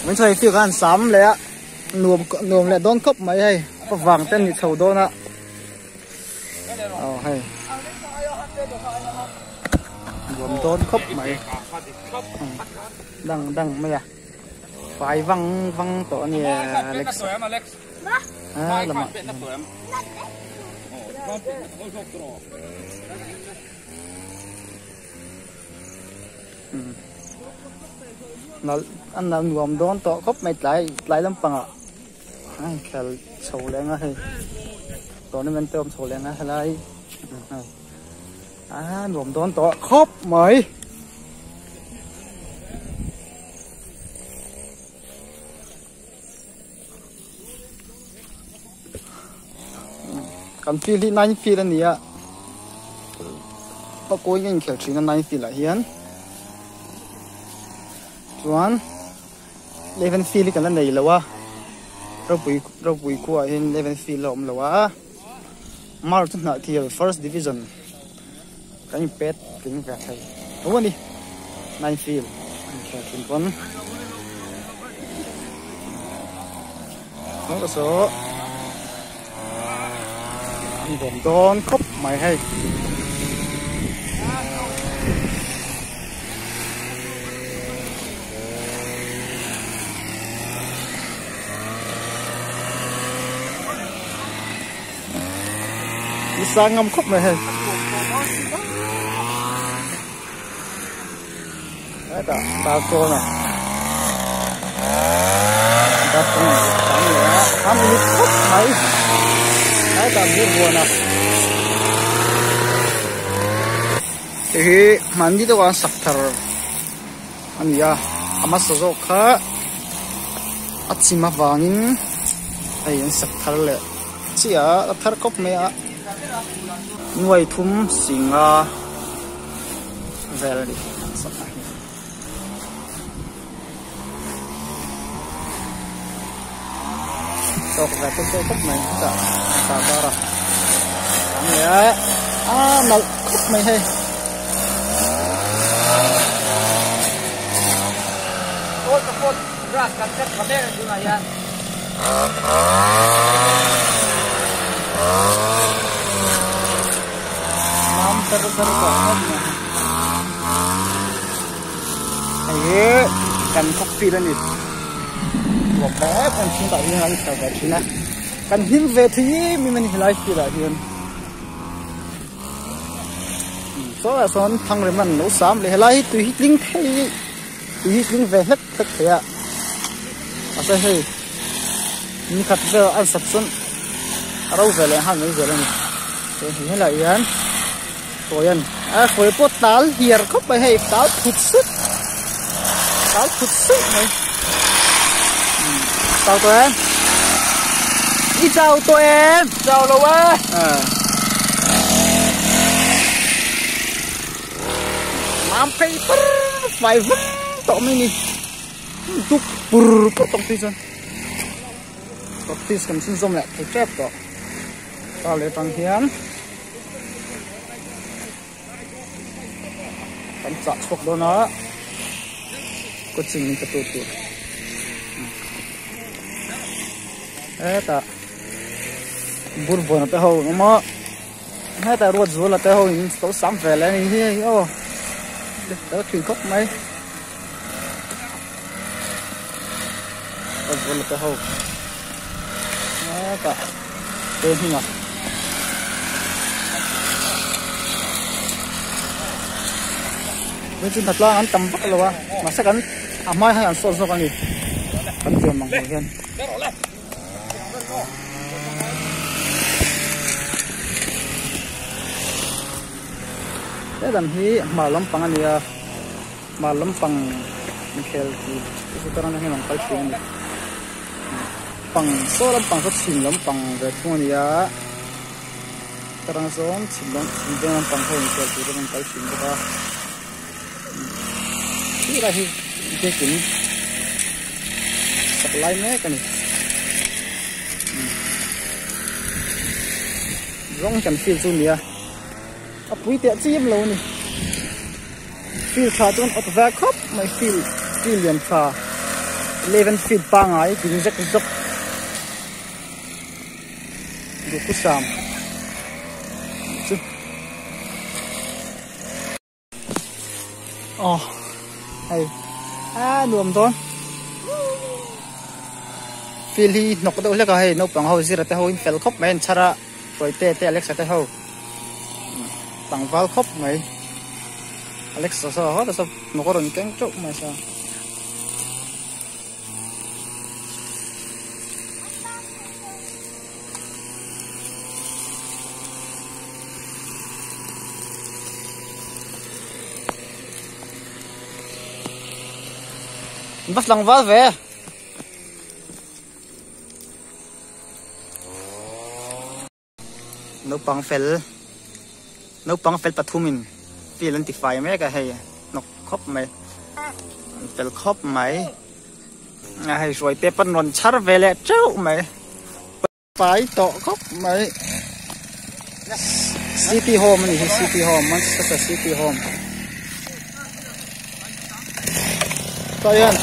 mình chơi phiêu gan sắm lẽ nuông lẽ đón khóc mấy hay có vàng tên thì thầu đón ạ hay nuông đón khóc mấy đằng mấy à phải văng tổ nhỉ Alex à làm nó anh làm nuông đón tổ khóc mấy lại lắm bằng ạ ai khel sầu lên á hay tổ này mình tôm sầu lên á hay lại nuông đón tổ khóc mấy cầm phi đi nine phi là nia, có cố gắng kéo chuyện là nine phi là hiền, chuan, 11 phi cái này là wa, rau bùi của hiền 11 phi là là wa, mar chút nữa thì first division, cái pet cái vẹt hay, đúng không đi, 9 phi, kéo chuyện con, không có số. Nuông đón khóc mày hay đi sang ngâm khóc mày hay đấy ta cô nè ta cũng làm gì khóc mày đấy ta biết buồn à thì mình đi đâu ăn sạch thở anh ya ama sầu khá ắt xí mà vangin ai ăn sạch thở lệ chỉ à thở cốc mẹ nuôi thum sinh à về đi sau về tôi cốc mẹ cả sao đó rồi mà cốc mẹ hay Kapot beras kaset pamer lumayan. Mam terus banget. Ayo kan kopi dan itu. Wah, kan cinta ini lagi sahabat Cina. Kan him veti mimin hilai tidak hian. So son thang reman no sam le hilai tu hitling thei. Hitling về hết tất cả, sao hay, những khách về ăn sập xuân, rau về lại hàng mấy về lại này, thế là yên, rồi yên, khối bột táo hiền khóc bài hay táo thụt sức này, chào tụi em, đi chào tụi em, chào lâu á, làm phải vứt tao mini tuk pur potong tisan tis kan sin zom lại thấy chép đó tao lấy bằng hiến kan chặt sọc đó nó có chừng mình cái tụt ta bur bồn ta hậu mà hết ta ruột rồi là ta hậu những tao sắm về lại này hi ô tao thuyền cốc mấy vô lực hầu cả tên gì nhỉ với chân thật là anh tầm bắt rồi mà sẽ cắn mai hay ăn sốt con gì cắn tiền bằng người hen thế làm gì mà lắm bằng anh đi mà lắm bằng Michael thì cái này là phải chuyện này bằng số lắm bằng rất xịn lắm bằng về thua này á cái này số xịn lắm bằng hơn Michael thì mình phải chuyện đó cái này thì cái chuyện sắp lại mấy cái này rong chẳng phiền gì nữa quý tiện chim lâu này phiền trà tuần ở về khóc mày phiền liền trà 11 feet pa ngai ding zek zok du ku sam chu hay nuam don Philly nok do le ka hay no pang ho zira te ho in fel khop men chara roi te Alex te ho pang val khop mai Alex so ho da so no koron keng chok mai sa bắt lòng vào về nấu bằng phèn Pathumin vì lần tiếp phải mấy cái hay nó khóc mày phèn khóc mày hay rồi tiếp bên non char về lại trâu mày phải tọ khóc mày City Home này City Home Manchester City Home Ayan,